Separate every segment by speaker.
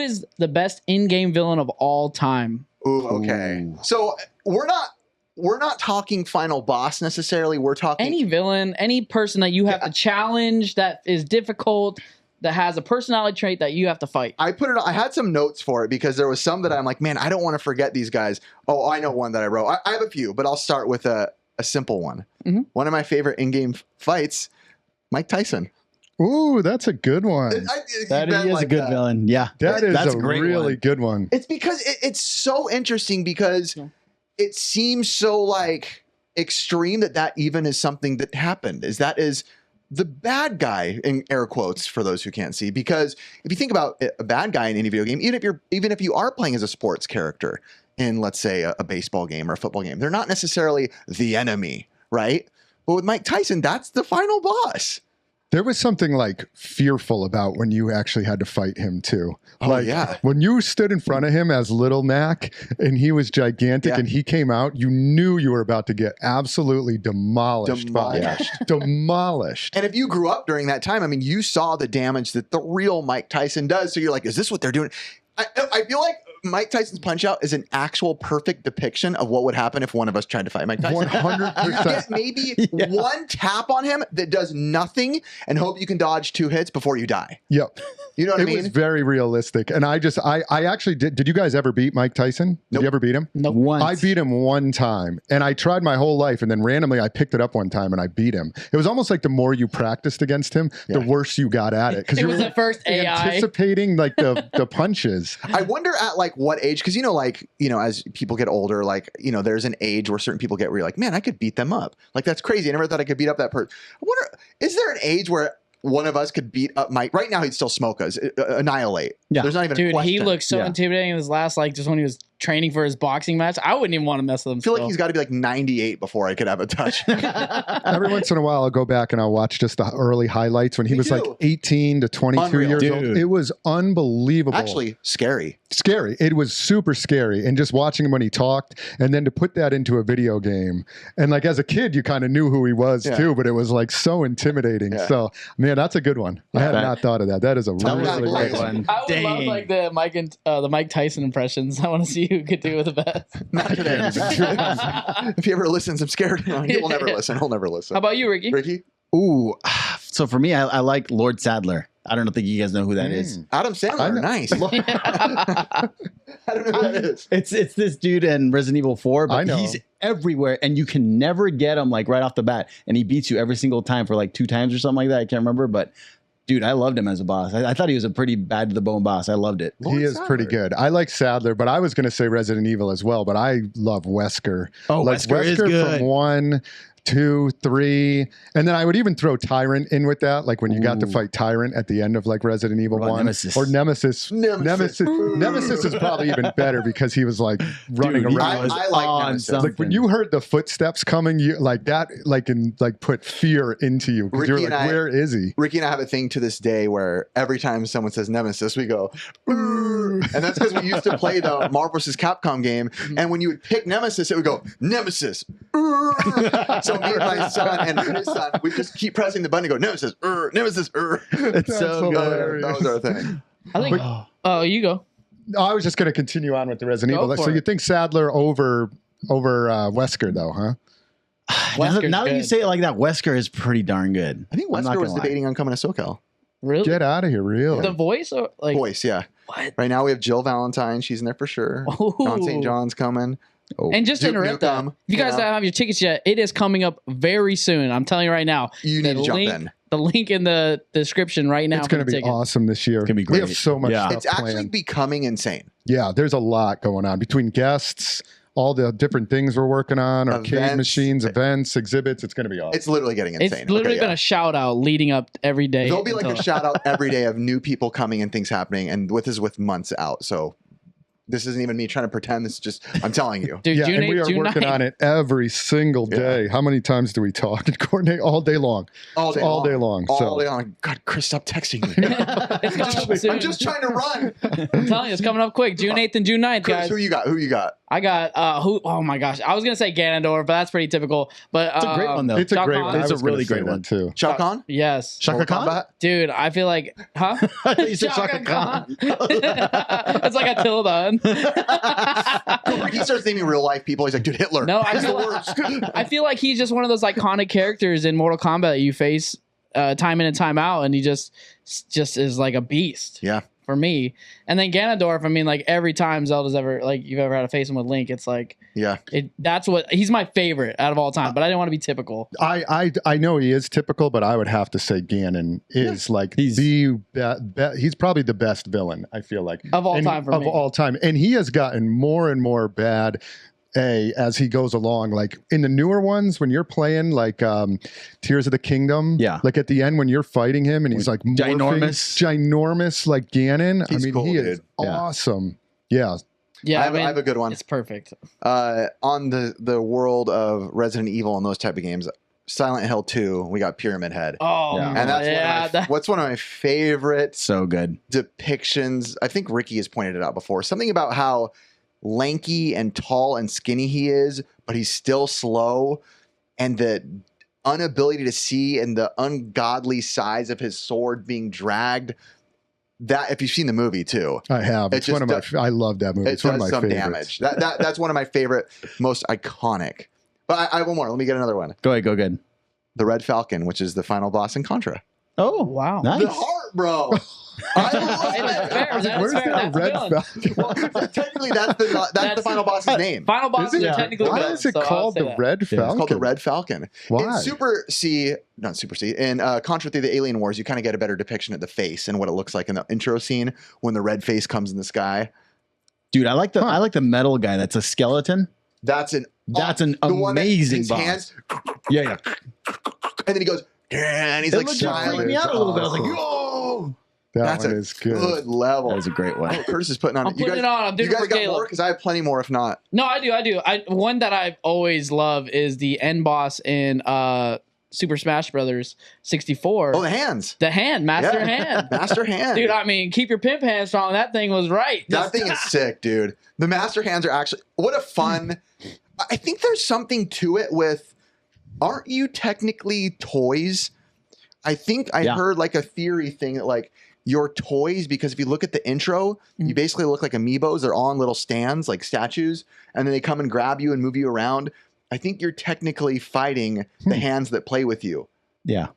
Speaker 1: is the best in-game villain of all time?
Speaker 2: Ooh, okay. Ooh. So we're not talking final boss necessarily. We're talking
Speaker 1: any villain, any person that you have to challenge, that is difficult, that has a personality trait that you have to fight.
Speaker 2: I had some notes for it because there was some that I'm like, man, I don't want to forget these guys. Oh, I know one that I wrote. I have a few, but I'll start with a simple one. Mm-hmm. One of my favorite in-game fights, Mike Tyson.
Speaker 3: Ooh, that's a good one.
Speaker 4: That is a good villain. Yeah,
Speaker 3: that's a really good one.
Speaker 2: It's because it's so interesting because it seems so like extreme that even is something that happened. That is the bad guy, in air quotes for those who can't see, because if you think about a bad guy in any video game, even if you are playing as a sports character in, let's say, a baseball game or a football game, they're not necessarily the enemy, right? But with Mike Tyson, that's the final boss.
Speaker 3: There was something like fearful about when you actually had to fight him too.
Speaker 2: Oh,
Speaker 3: like
Speaker 2: yeah.
Speaker 3: When you stood in front of him as Little Mac and he was gigantic and he came out, you knew you were about to get absolutely demolished. Demolished.
Speaker 2: And if you grew up during that time, I mean, you saw the damage that the real Mike Tyson does. So you're like, is this what they're doing? I feel like Mike Tyson's Punch-Out is an actual perfect depiction of what would happen if one of us tried to fight Mike Tyson.
Speaker 3: 100%.
Speaker 2: You get maybe one tap on him that does nothing and hope you can dodge 2 hits before you die.
Speaker 3: Yep.
Speaker 2: You know what I mean?
Speaker 3: It was very realistic. And I actually did you guys ever beat Mike Tyson? Did you ever beat him?
Speaker 1: Nope.
Speaker 4: Once.
Speaker 3: I beat him one time and I tried my whole life and then randomly I picked it up one time and I beat him. It was almost like the more you practiced against him, the worse you got at it.
Speaker 1: It was the first AI.
Speaker 3: Anticipating like the punches.
Speaker 2: I wonder at like what age, because as people get older, there's an age where certain people get where you're like, man, I could beat them up. Like, that's crazy. I never thought I could beat up that person. I wonder, is there an age where one of us could beat up Mike? Right now, he'd still smoke us, annihilate.
Speaker 3: Yeah.
Speaker 2: There's not even a question.
Speaker 1: He looked so intimidating in his last, just when he was training for his boxing match. I wouldn't even want to mess with him.
Speaker 2: I feel like he's got to be like 98 before I could have a touch.
Speaker 3: Every once in a while, I'll go back and I'll watch just the early highlights when he was like 18 to 22 years old. It was unbelievable.
Speaker 2: Actually, scary.
Speaker 3: Scary. It was super scary. And just watching him when he talked, and then to put that into a video game. And like as a kid, you kind of knew who he was too, but it was like so intimidating. Yeah. So, man, that's a good one. I had not thought of that. That is a really great one.
Speaker 1: I would love like the Mike Tyson impressions. I want to see who could do it the best.
Speaker 2: Not today. If he ever listens, I'm scared. He'll never listen. He'll never listen.
Speaker 1: How about you, Ricky?
Speaker 2: Ricky?
Speaker 4: Ooh, so for me, I like Lord Sadler. I don't think you guys know who that is.
Speaker 2: Adam Sandler. Nice. I don't know who that is.
Speaker 4: It's this dude in Resident Evil 4, but he's everywhere, and you can never get him like right off the bat, and he beats you every single time for like 2 times or something like that. I can't remember, but dude, I loved him as a boss. I thought he was a pretty bad to the bone boss. I loved it.
Speaker 3: He is pretty good. I like Sadler, but I was going to say Resident Evil as well, but I love Wesker.
Speaker 4: Oh,
Speaker 3: like
Speaker 4: Wesker is good.
Speaker 3: From 1, 2, 3, and then I would even throw Tyrant in with that, like when you got to fight Tyrant at the end of like Resident Evil 1
Speaker 4: Nemesis.
Speaker 3: Or Nemesis. Nemesis is probably even better because he was like running around.
Speaker 2: I like Nemesis.
Speaker 3: Like when you heard the footsteps coming, you like that, put fear into you because you're like, where is he?
Speaker 2: Ricky and I have a thing to this day where every time someone says Nemesis, we go, and that's because we used to play the Marvel vs. Capcom game, and when you would pick Nemesis, it would go Nemesis. So me and my son and his son, we just keep pressing the button and go, Nemesis, Nemesis,
Speaker 3: It's so good.
Speaker 2: That was our thing.
Speaker 1: I think, you go.
Speaker 3: No, I was just going to continue on with the Resident Evil. So you think Sadler over Wesker, though, huh?
Speaker 4: Now that you say it like that, Wesker is pretty darn good.
Speaker 2: I think Wesker was debating on coming to SoCal.
Speaker 1: Really?
Speaker 3: Get out of here, really?
Speaker 1: The voice? Or like
Speaker 2: voice, yeah.
Speaker 1: What?
Speaker 2: Right now we have Jill Valentine. She's in there for sure. John St. John's coming.
Speaker 1: And just to interrupt that, if you guys don't have your tickets yet, it is coming up very soon. I'm telling you right now.
Speaker 2: You need to jump in.
Speaker 1: The link in the description right now.
Speaker 3: It's going to be awesome this year. It's going to be great. We have so much stuff
Speaker 2: It's actually
Speaker 3: planned.
Speaker 2: Becoming insane.
Speaker 3: Yeah, there's a lot going on between guests, all the different things we're working on, arcade machines, events, exhibits. It's going to be awesome.
Speaker 2: It's literally getting insane.
Speaker 1: It's literally been a shout out leading up every day.
Speaker 2: There'll be like a shout out every day of new people coming and things happening, and with months out. So this isn't even me trying to pretend. This is just, I'm telling you.
Speaker 1: Dude,
Speaker 3: yeah,
Speaker 1: June 8th,
Speaker 3: and we are working on it every single day. How many times do we talk and coordinate? All day long. All day long.
Speaker 2: All day long. God, Chris, stop texting me. I'm just trying to run.
Speaker 1: I'm telling you, it's coming up quick. June 8th and June 9th,
Speaker 2: Chris,
Speaker 1: guys.
Speaker 2: who you got?
Speaker 1: I got who? Oh my gosh, I was gonna say Ganondorf, but that's pretty typical. But
Speaker 4: It's a great one though.
Speaker 3: It's a
Speaker 1: Shao
Speaker 3: great
Speaker 1: Kahn?
Speaker 3: one.
Speaker 4: It's a
Speaker 3: I was gonna
Speaker 4: really
Speaker 3: say
Speaker 4: great
Speaker 3: that
Speaker 4: one.
Speaker 3: too.
Speaker 2: Shao Kahn?
Speaker 1: Yes,
Speaker 4: Shaka
Speaker 2: Mortal
Speaker 4: Khan?
Speaker 2: Kombat?
Speaker 1: dude. I feel like, huh?
Speaker 4: You said Shaka Khan.
Speaker 1: It's like Attila.
Speaker 2: He starts naming real life people. He's like, dude, Hitler.
Speaker 1: No,
Speaker 2: He's the worst.
Speaker 1: I feel like he's just one of those iconic characters in Mortal Kombat that you face time in and time out, and he just is like a beast.
Speaker 2: Yeah.
Speaker 1: For me. And then Ganondorf, I mean, like every time Zelda's ever like you've ever had to face him with Link, it's like
Speaker 2: Yeah.
Speaker 1: That's what he's my favorite out of all time. But I didn't want to be typical.
Speaker 3: I know he is typical, but I would have to say Ganon is like he's probably the best villain. I feel like
Speaker 1: Of all time for me.
Speaker 3: Of all time, and he has gotten more and more bad. As he goes along, like in the newer ones, when you're playing like Tears of the Kingdom, like at the end when you're fighting him and he's like ginormous like Ganon.
Speaker 2: He's cool,
Speaker 3: he
Speaker 2: dude.
Speaker 3: is awesome. Yeah.
Speaker 2: I have a good one.
Speaker 1: It's perfect.
Speaker 2: On the world of Resident Evil and those type of games, Silent Hill 2, we got Pyramid Head.
Speaker 1: Oh,
Speaker 2: and that's what's one of my favorite
Speaker 4: so good
Speaker 2: depictions. I think Ricky has pointed it out before. Something about how lanky and tall and skinny he is, but he's still slow, and the inability to see and the ungodly size of his sword being dragged. That, if you've seen the movie too,
Speaker 3: I have. It's one of my. I love that movie. It's one of my favorites.
Speaker 2: Damage. That's one of my favorite, most iconic. But I have one more. Let me get another one.
Speaker 4: Go ahead.
Speaker 2: The Red Falcon, which is the final boss in Contra.
Speaker 4: Oh
Speaker 1: wow!
Speaker 4: Nice.
Speaker 2: The heart, bro. I love it.
Speaker 3: Where's that Red Falcon?
Speaker 2: Well, technically, that's the final boss's name.
Speaker 1: Final boss is technically.
Speaker 3: Why is it called the Red Falcon?
Speaker 2: It's called the Red Falcon.
Speaker 3: Why?
Speaker 2: In Contra 3: The Alien Wars, you kind of get a better depiction of the face and what it looks like in the intro scene when the red face comes in the sky.
Speaker 4: Dude, I like the metal guy. That's a skeleton.
Speaker 2: That's an
Speaker 4: amazing boss.
Speaker 2: Hands,
Speaker 4: yeah.
Speaker 2: And then he goes, and he's like smiling.
Speaker 4: Me out a little bit. I was like, yo.
Speaker 3: That one is good
Speaker 2: level.
Speaker 4: That was a great one.
Speaker 2: Oh, Curtis is putting on.
Speaker 1: I'm putting it on. I'm doing
Speaker 2: you
Speaker 1: it
Speaker 2: guys
Speaker 1: for
Speaker 2: got
Speaker 1: Caleb.
Speaker 2: more? Because I have plenty more. If not,
Speaker 1: no, I do. One that I've always loved is the end boss in Super Smash Brothers 64.
Speaker 2: Oh, the hands.
Speaker 1: The hand, Master Hand.
Speaker 2: Master Hand.
Speaker 1: Dude, I mean, keep your pimp hand strong. That thing was right.
Speaker 2: That thing is sick, dude. The Master Hands are actually, what a fun. I think there's something to it with, aren't you technically toys? I think I heard like a theory thing that like your toys, because if you look at the intro, you basically look like amiibos. They're all on little stands, like statues, and then they come and grab you and move you around. I think you're technically fighting the hands that play with you.
Speaker 4: Yeah.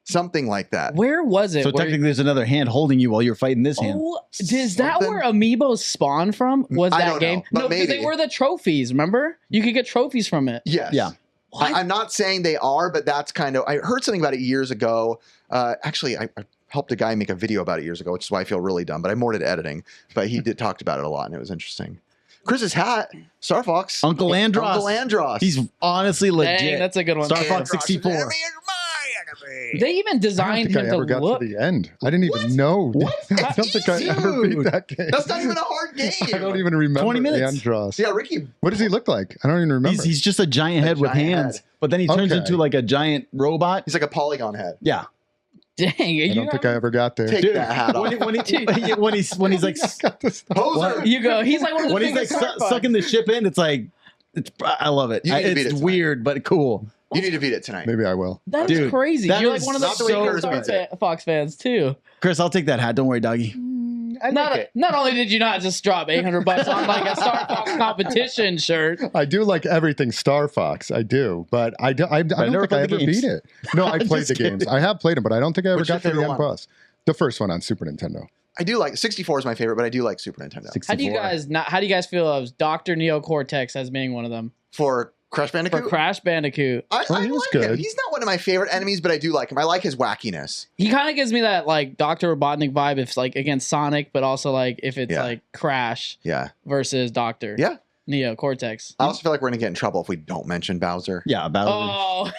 Speaker 2: Something like that.
Speaker 1: Where was it?
Speaker 4: So technically there's another hand holding you while you're fighting this hand.
Speaker 1: Oh, is that where amiibos spawn from? Was
Speaker 2: I
Speaker 1: that
Speaker 2: don't
Speaker 1: game?
Speaker 2: know, but
Speaker 1: No, because
Speaker 2: maybe.
Speaker 1: they were the trophies, remember? You could get trophies from it.
Speaker 2: Yes.
Speaker 4: Yeah.
Speaker 2: I'm not saying they are, but that's kind of, I heard something about it years ago. Actually, I helped a guy make a video about it years ago, which is why I feel really dumb, but I more did editing. But he talked about it a lot, and it was interesting. Chris's hat, Star Fox.
Speaker 4: Uncle Andros.
Speaker 2: Uncle Andros.
Speaker 4: He's honestly legit.
Speaker 1: Dang, that's a good one.
Speaker 4: Star Fox 64.
Speaker 1: They even designed him to
Speaker 3: got
Speaker 1: look.
Speaker 3: to the end. I didn't even know.
Speaker 2: What?
Speaker 3: I don't think I ever beat that game.
Speaker 2: That's not even a hard game.
Speaker 3: I don't even remember
Speaker 4: 20 minutes.
Speaker 3: Andros.
Speaker 2: Yeah, Ricky.
Speaker 3: What does he look like? I don't even remember.
Speaker 4: He's just a giant head with
Speaker 2: giant
Speaker 4: hands,
Speaker 2: head.
Speaker 4: but then he turns
Speaker 3: Okay.
Speaker 4: into like a giant robot.
Speaker 2: He's like a polygon head.
Speaker 4: Yeah.
Speaker 1: Dang,
Speaker 3: I don't think I ever got there.
Speaker 2: Take that hat off.
Speaker 4: when he's like
Speaker 2: Poser.
Speaker 1: You go. He's like one of the
Speaker 4: when he's like
Speaker 1: biggest Star Fox.
Speaker 4: sucking the ship in, it's like I love it.
Speaker 2: You need to beat
Speaker 4: It's
Speaker 2: it
Speaker 4: weird but cool.
Speaker 2: You need to beat it tonight.
Speaker 3: Maybe I will.
Speaker 1: That is
Speaker 4: Dude,
Speaker 1: crazy.
Speaker 4: that
Speaker 1: You're
Speaker 4: is
Speaker 1: like one of the
Speaker 2: not the way
Speaker 1: biggest
Speaker 2: Curtis
Speaker 1: Star
Speaker 2: beats it.
Speaker 1: Fox fans too.
Speaker 4: Chris, I'll take that hat. Don't worry, doggy.
Speaker 1: Not only did you not just drop $800 on like a Star Fox competition shirt.
Speaker 3: I do like everything Star Fox. I do, but I don't
Speaker 4: never
Speaker 3: think I
Speaker 4: played the
Speaker 3: ever
Speaker 4: games.
Speaker 3: beat it. No, I played the games. I have played them, but I don't think I ever
Speaker 2: What's your
Speaker 3: got to the
Speaker 2: favorite
Speaker 3: end
Speaker 2: one?
Speaker 3: boss. The first one on Super Nintendo.
Speaker 2: I do like 64 is my favorite, but I do like Super Nintendo.
Speaker 4: 64.
Speaker 1: How do you guys feel of Dr. Neo Cortex as being one of them
Speaker 2: For Crash Bandicoot?
Speaker 1: for Crash Bandicoot?
Speaker 2: I
Speaker 3: he was
Speaker 2: like him.
Speaker 3: good.
Speaker 2: He's not one of my favorite enemies, but I do like him. I like his wackiness.
Speaker 1: He kind of gives me that like Dr. Robotnik vibe if like against Sonic, but also like if it's
Speaker 2: Yeah.
Speaker 1: like Crash
Speaker 2: Yeah.
Speaker 1: versus Dr.
Speaker 2: Yeah.
Speaker 1: Neo Cortex.
Speaker 2: I also feel like we're going to get in trouble if we don't mention Bowser.
Speaker 4: Yeah, Bowser.
Speaker 1: Oh,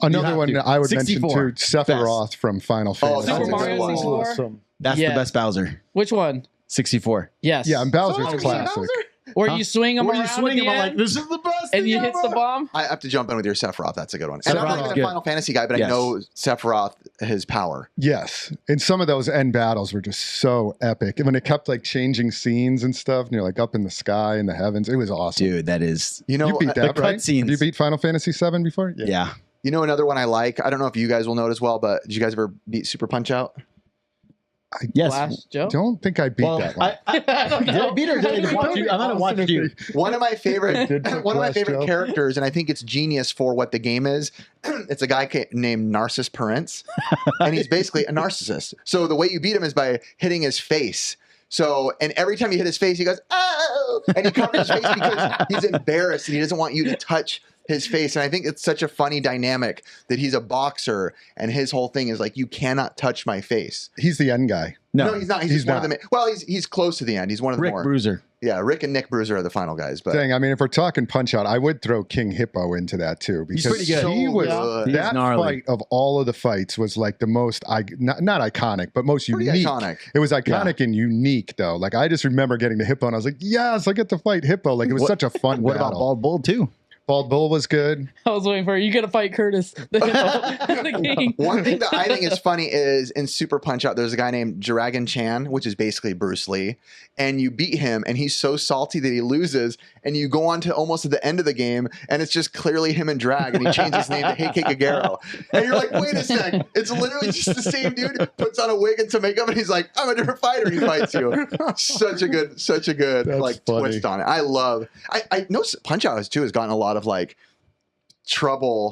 Speaker 3: Another
Speaker 4: have
Speaker 3: one
Speaker 4: to.
Speaker 3: I would
Speaker 4: 64.
Speaker 3: mention too, Sephiroth from Final
Speaker 2: Oh,
Speaker 3: Fantasy.
Speaker 2: Super
Speaker 1: Super Mario 64?
Speaker 3: Awesome.
Speaker 4: That's
Speaker 1: Yeah.
Speaker 4: the best Bowser.
Speaker 1: Which one?
Speaker 4: 64.
Speaker 1: Yes.
Speaker 3: Yeah, and Bowser's
Speaker 2: So,
Speaker 3: classic.
Speaker 1: Where you swing him
Speaker 4: Where you
Speaker 1: around
Speaker 4: swing
Speaker 1: at the
Speaker 4: him, I'm
Speaker 1: end,
Speaker 4: like, this is the best
Speaker 1: and
Speaker 4: thing
Speaker 1: you hit the
Speaker 4: ever.
Speaker 1: bomb.
Speaker 2: I have to jump in with your Sephiroth. That's a good one. And I'm not
Speaker 4: Sephiroth's
Speaker 2: even
Speaker 4: good.
Speaker 2: a Final Fantasy guy, but I know Sephiroth, his power.
Speaker 3: Yes, and some of those end battles were just so epic. And when it kept like changing scenes and stuff, and you're like up in the sky in the heavens, it was awesome.
Speaker 4: Dude, that is.
Speaker 2: You know,
Speaker 3: You beat that,
Speaker 4: the
Speaker 3: right?
Speaker 4: cutscenes.
Speaker 3: Have you beat Final Fantasy VII before?
Speaker 4: Yeah.
Speaker 2: you know another one I like. I don't know if you guys will know it as well, but did you guys ever beat Super Punch Out?
Speaker 4: Yes.
Speaker 1: Flash Joe.
Speaker 3: Don't think I beat that one.
Speaker 4: Did I beat her? Did I watch you? I'm gonna watch you.
Speaker 2: One of my favorite
Speaker 3: Flash Joe.
Speaker 2: characters, and I think it's genius for what the game is. It's a guy named Narcissus Parents, and he's basically a narcissist. So the way you beat him is by hitting his face. So, and every time you hit his face, he goes, "Oh!" and he covers his face because he's embarrassed and he doesn't want you to touch his face. And I think it's such a funny dynamic that he's a boxer and his whole thing is like, you cannot touch my face.
Speaker 3: He's the end guy.
Speaker 2: No, he's not. He's just one of
Speaker 3: not.
Speaker 2: the well, he's close to the end. He's one of the
Speaker 4: Rick
Speaker 2: more.
Speaker 4: Bruiser.
Speaker 2: Yeah, Rick and Nick Bruiser are the final guys. But
Speaker 3: Dang, I mean, if we're talking Punch Out, I would throw King Hippo into that too because
Speaker 4: pretty good.
Speaker 3: he was
Speaker 2: good.
Speaker 4: He's
Speaker 3: that
Speaker 4: gnarly.
Speaker 3: fight of all of the fights was like the most not iconic, but most
Speaker 2: Pretty
Speaker 3: unique.
Speaker 2: iconic.
Speaker 3: It was iconic and unique though. Like I just remember getting the Hippo and I was like, yes, I get to fight Hippo. Like it was such a fun
Speaker 4: What
Speaker 3: battle.
Speaker 4: about Bald Bull too?
Speaker 3: Bald Bull was good.
Speaker 1: I was waiting for you. Got to fight Curtis, the king.
Speaker 2: One thing that I think is funny is in Super Punch Out, there's a guy named Dragon Chan, which is basically Bruce Lee, and you beat him, and he's so salty that he loses, and you go on to almost at the end of the game, and it's just clearly him and Drag, and he changed his name to Heike Kagero, and you're like, wait a sec, it's literally just the same dude, puts on a wig and some makeup, and he's like, I'm a different fighter, and he fights you. Such a good
Speaker 3: That's
Speaker 2: like
Speaker 3: funny.
Speaker 2: twist on it. I know Punch Out too has gotten a lot of like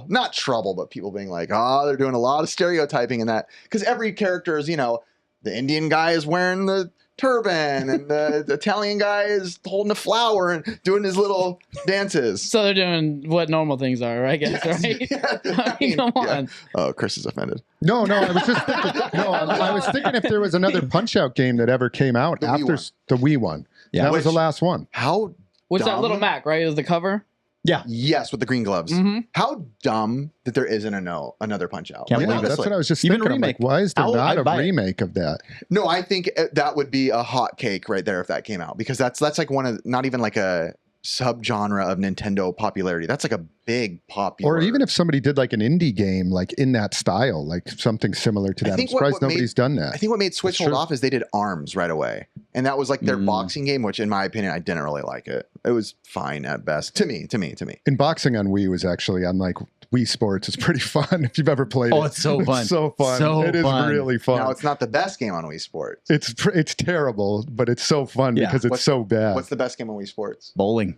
Speaker 2: not trouble, but people being like, oh, they're doing a lot of stereotyping in that because every character is, the Indian guy is wearing the turban and the Italian guy is holding a flower and doing his little dances.
Speaker 1: So they're doing what normal things are, I guess, right?
Speaker 2: Yeah.
Speaker 1: I mean, come on.
Speaker 2: Yeah. Oh, Chris is offended.
Speaker 3: No, I was just thinking. No, I was thinking if there was another Punch Out game that ever came out
Speaker 2: The Wii
Speaker 3: after
Speaker 2: one.
Speaker 3: the Wii one.
Speaker 4: Yeah.
Speaker 3: That was the
Speaker 2: Which-
Speaker 3: last one.
Speaker 2: How
Speaker 1: What's that
Speaker 2: dumb?
Speaker 1: little Mac, right? It was the cover.
Speaker 4: Yeah.
Speaker 2: Yes, with the green gloves.
Speaker 1: Mhm.
Speaker 2: How dumb that there isn't another Punch Out.
Speaker 4: Can't
Speaker 3: Yeah,
Speaker 4: believe it.
Speaker 3: that's what I was just
Speaker 4: Even
Speaker 3: thinking. I'm like,
Speaker 4: remake.
Speaker 3: why is there not
Speaker 4: I'd
Speaker 3: a
Speaker 4: buy it.
Speaker 3: remake of that?
Speaker 2: No, I think that would be a hot cake right there if that came out because that's like one of not even like a subgenre of Nintendo popularity. That's like a big popular.
Speaker 3: Or even if somebody did like an indie game, like in that style, like something similar to
Speaker 2: I
Speaker 3: that. I'm
Speaker 2: think
Speaker 3: surprised
Speaker 2: what made-
Speaker 3: nobody's done that.
Speaker 2: I think what made Switch
Speaker 3: That's
Speaker 2: hold
Speaker 3: true.
Speaker 2: off is they did ARMS right away, and that was like their boxing game, which in my opinion I didn't really like it. It was fine at best to me.
Speaker 3: And boxing on Wii was actually on like Wii Sports. It's pretty fun if you've ever played it.
Speaker 4: Oh, it's so fun.
Speaker 3: It's so fun.
Speaker 4: So
Speaker 3: It is
Speaker 4: fun.
Speaker 3: really fun.
Speaker 2: Now it's not the best game on Wii Sports.
Speaker 3: It's terrible, but it's so fun
Speaker 4: Yeah.
Speaker 3: because it's
Speaker 2: What's-
Speaker 3: so bad.
Speaker 2: What's the best game on Wii Sports?
Speaker 4: Bowling.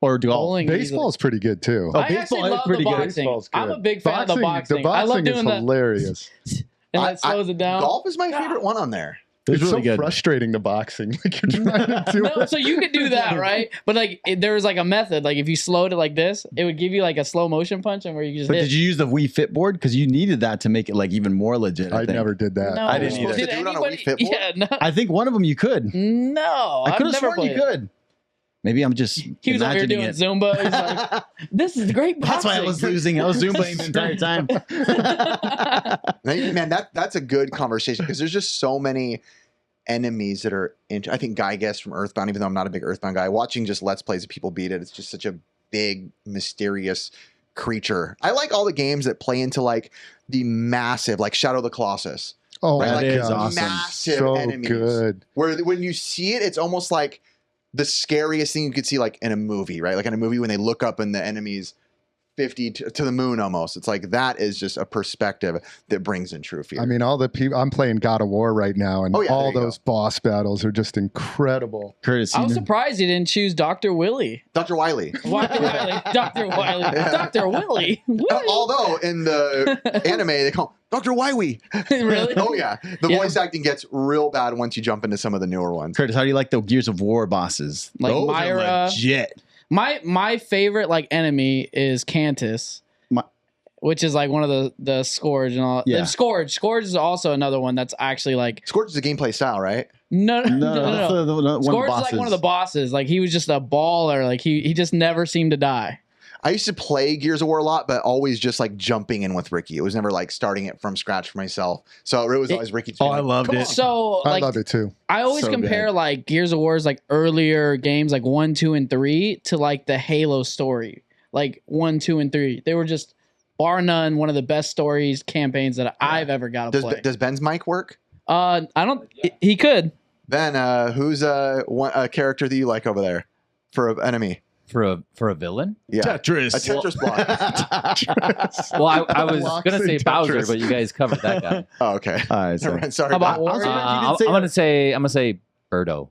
Speaker 4: Or golf.
Speaker 1: Bowling.
Speaker 3: Baseball's pretty good too.
Speaker 4: Oh,
Speaker 1: I actually
Speaker 4: baseball is
Speaker 1: love the
Speaker 4: pretty good.
Speaker 1: boxing.
Speaker 3: Baseball's
Speaker 1: I'm
Speaker 3: good.
Speaker 1: a big fan of the boxing.
Speaker 3: The
Speaker 1: I love
Speaker 3: boxing
Speaker 1: doing
Speaker 3: is
Speaker 1: that,
Speaker 3: hilarious.
Speaker 1: and that slows it down.
Speaker 2: Golf is my favorite one on there.
Speaker 4: It's
Speaker 3: It's
Speaker 4: really
Speaker 3: so
Speaker 4: good.
Speaker 3: frustrating, the boxing. Like you're trying to do
Speaker 1: No,
Speaker 3: it.
Speaker 1: so you could do that, right? But like, there was like a method. Like, if you slowed it like this, it would give you like a slow motion punch, and where you just
Speaker 4: But
Speaker 1: hit.
Speaker 4: did you use the Wii Fit board? Because you needed that to make it like even more legit. I
Speaker 3: I
Speaker 4: think.
Speaker 3: never did that.
Speaker 1: No.
Speaker 4: I didn't
Speaker 2: You're supposed
Speaker 4: either.
Speaker 2: to do it on a
Speaker 1: anybody-
Speaker 2: Wii Fit board?
Speaker 1: Yeah, no.
Speaker 4: I think one of them you could.
Speaker 1: No,
Speaker 4: I
Speaker 1: I've
Speaker 4: could have
Speaker 1: never
Speaker 4: sworn you
Speaker 1: played it.
Speaker 4: could. Maybe I'm just
Speaker 1: He was over here
Speaker 4: imagining
Speaker 1: doing
Speaker 4: it.
Speaker 1: Zumba. He's like, "This is great boxing."
Speaker 4: That's why I was losing. I was Zumbaing the entire time.
Speaker 2: Man, that's a good conversation because there's just so many enemies that are I think Guy Guest from Earthbound, even though I'm not a big Earthbound guy, watching just Let's Plays of people beat it, it's just such a big, mysterious creature. I like all the games that play into like the massive, like Shadow of the Colossus.
Speaker 3: Oh,
Speaker 2: Right,
Speaker 4: That
Speaker 3: my
Speaker 2: like
Speaker 4: is
Speaker 3: God.
Speaker 4: awesome.
Speaker 2: massive
Speaker 3: So
Speaker 2: enemies.
Speaker 3: good.
Speaker 2: Where when you see it, it's almost like the scariest thing you could see like in a movie, right? Like in a movie when they look up and the enemy's 50 to the moon almost. It's like that is just a perspective that brings in true fear.
Speaker 3: I mean, all the people. I'm playing God of War right now, and
Speaker 2: Oh, yeah,
Speaker 3: all
Speaker 2: there you
Speaker 3: those boss battles are just incredible.
Speaker 4: Curtis,
Speaker 1: I was
Speaker 4: you know-
Speaker 1: surprised he didn't choose Dr. Willie.
Speaker 2: Dr. Wily.
Speaker 1: Dr. Wiley. Dr. Wiley.
Speaker 2: Yeah.
Speaker 1: Dr. Willie.
Speaker 2: Although in the anime they call him Dr. Wily.
Speaker 1: Really?
Speaker 2: Oh yeah, the
Speaker 1: Yeah.
Speaker 2: voice acting gets real bad once you jump into some of the newer ones.
Speaker 4: Curtis, how do you like the Gears of War bosses?
Speaker 1: Like
Speaker 4: Those are
Speaker 1: Myra.
Speaker 4: legit.
Speaker 1: My favorite like enemy is Cantus, which is like one of the Scourge and all.
Speaker 4: Yeah.
Speaker 1: Scourge is also another one that's actually like
Speaker 2: Scorch is a gameplay style, right?
Speaker 1: no.
Speaker 4: That's the one of the
Speaker 1: Scourge is
Speaker 4: bosses.
Speaker 1: like one of the bosses. Like he was just a baller. Like he just never seemed to die.
Speaker 2: I used to play Gears of War a lot, but always just like jumping in with Ricky. It was never like starting it from scratch for myself. So it was always Ricky.
Speaker 4: Oh, I loved it.
Speaker 1: So
Speaker 3: I
Speaker 1: like,
Speaker 3: love it too.
Speaker 1: I always
Speaker 4: So
Speaker 1: compare
Speaker 4: good.
Speaker 1: like Gears of War's like earlier games, like 1, 2, and 3, to like the Halo story. Like 1, 2, and 3. They were just bar none one of the best stories campaigns that I've ever got to play.
Speaker 2: Does Ben's mic work?
Speaker 1: I don't. He could.
Speaker 2: Ben, who's a character that you like over there for an enemy?
Speaker 5: For a villain?
Speaker 2: Yeah,
Speaker 4: Tetris.
Speaker 2: a Tetris block.
Speaker 5: Well, I was
Speaker 3: Blocks
Speaker 5: gonna
Speaker 3: in
Speaker 5: say Bowser,
Speaker 3: Tetris.
Speaker 5: but you guys covered that guy.
Speaker 2: Oh, okay.
Speaker 4: All right,
Speaker 2: Never mind. Sorry.
Speaker 1: How about
Speaker 2: Bob.
Speaker 1: Wario?
Speaker 5: I'm gonna say Birdo.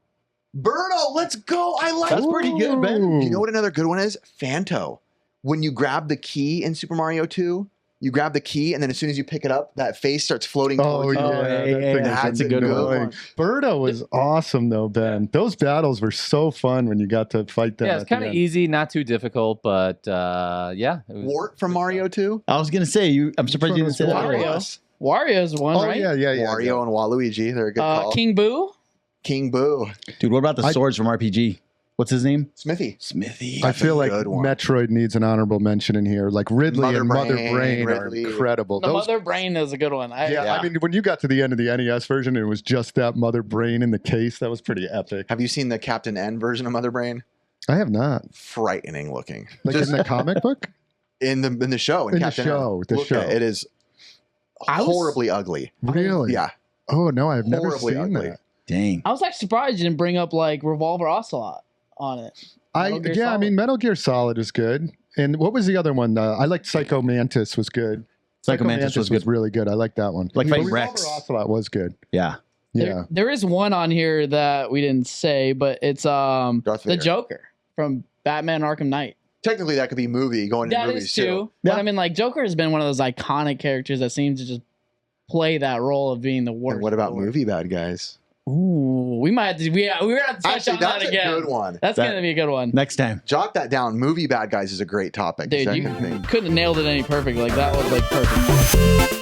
Speaker 2: Birdo, let's go. I like
Speaker 4: That's pretty good, Ben.
Speaker 2: You know what another good one is? Phanto. When you grab the key in Super Mario 2, you grab the key, and then as soon as you pick it up, that face starts floating.
Speaker 3: Oh
Speaker 2: towards you.
Speaker 3: yeah,
Speaker 4: yeah,
Speaker 3: that
Speaker 4: yeah,
Speaker 3: thing is
Speaker 2: that's a good
Speaker 3: annoying.
Speaker 2: one.
Speaker 3: Birdo was awesome though, Ben. Those battles were so fun when you got to fight them.
Speaker 5: Yeah, it's kind of easy, not too difficult, but yeah. It was,
Speaker 2: Wart from Mario 2.
Speaker 4: I was gonna say I'm surprised you didn't say that.
Speaker 1: Wario. Wario's one,
Speaker 3: Oh
Speaker 1: right?
Speaker 3: yeah.
Speaker 2: Wario and Waluigi. They're a good call.
Speaker 1: King Boo.
Speaker 2: King Boo.
Speaker 4: Dude, what about the
Speaker 3: I-
Speaker 4: swords from RPG? What's his name?
Speaker 2: Smithy.
Speaker 4: Smithy.
Speaker 3: I feel like
Speaker 2: good one.
Speaker 3: Metroid needs an honorable mention in here. Like Ridley
Speaker 2: Mother
Speaker 3: and Mother
Speaker 2: Brain,
Speaker 3: Brain
Speaker 2: Ridley.
Speaker 3: are incredible.
Speaker 1: The Mother Brain is a good one.
Speaker 3: Yeah, I mean, when you got to the end of the NES version, and it was just that Mother Brain in the case. That was pretty epic.
Speaker 2: Have you seen the Captain N version of Mother Brain?
Speaker 3: I have not.
Speaker 2: Frightening looking.
Speaker 3: Like
Speaker 2: Just
Speaker 3: in the comic book.
Speaker 2: in the show.
Speaker 3: In the
Speaker 2: Captain
Speaker 3: show,
Speaker 2: N.
Speaker 3: the
Speaker 2: Look
Speaker 3: show.
Speaker 2: at it. It is
Speaker 1: I was-
Speaker 2: horribly ugly.
Speaker 3: Really?
Speaker 2: Yeah.
Speaker 3: Oh no, I've never
Speaker 2: Horribly
Speaker 3: seen
Speaker 2: ugly.
Speaker 3: that.
Speaker 4: Dang.
Speaker 1: I was actually surprised you didn't bring up like Revolver Ocelot on it. Metal Gear
Speaker 3: I
Speaker 1: Solid.
Speaker 3: mean, Metal Gear Solid is good. And what was the other one? I liked Psycho Mantis was good.
Speaker 4: Psycho Mantis was good.
Speaker 3: really good. I like that one.
Speaker 4: Like
Speaker 3: But
Speaker 4: fighting
Speaker 3: Revolver
Speaker 4: Rex.
Speaker 3: Ocelot was good.
Speaker 4: Yeah.
Speaker 3: Yeah.
Speaker 1: There is one on here that we didn't say, but it's
Speaker 2: Darth
Speaker 1: the
Speaker 2: Vader.
Speaker 1: Joker from Batman Arkham Knight.
Speaker 2: Technically, that could be movie going into
Speaker 1: That
Speaker 2: movies
Speaker 1: is too.
Speaker 4: Yeah.
Speaker 1: But I mean, like Joker has been one of those iconic characters that seems to just play that role of being the worst.
Speaker 2: And what about
Speaker 1: villain.
Speaker 2: movie bad guys?
Speaker 1: Ooh, we might have to. We're gonna have to touch
Speaker 2: Actually,
Speaker 1: on that
Speaker 2: that's a
Speaker 1: again.
Speaker 2: good one.
Speaker 1: That's
Speaker 4: That-
Speaker 1: gonna be a good one.
Speaker 4: Next time.
Speaker 2: Jot that down. Movie bad guys is a great topic.
Speaker 1: Dude, you
Speaker 2: Second thing.
Speaker 1: couldn't have nailed it any perfect. Like that was like perfect.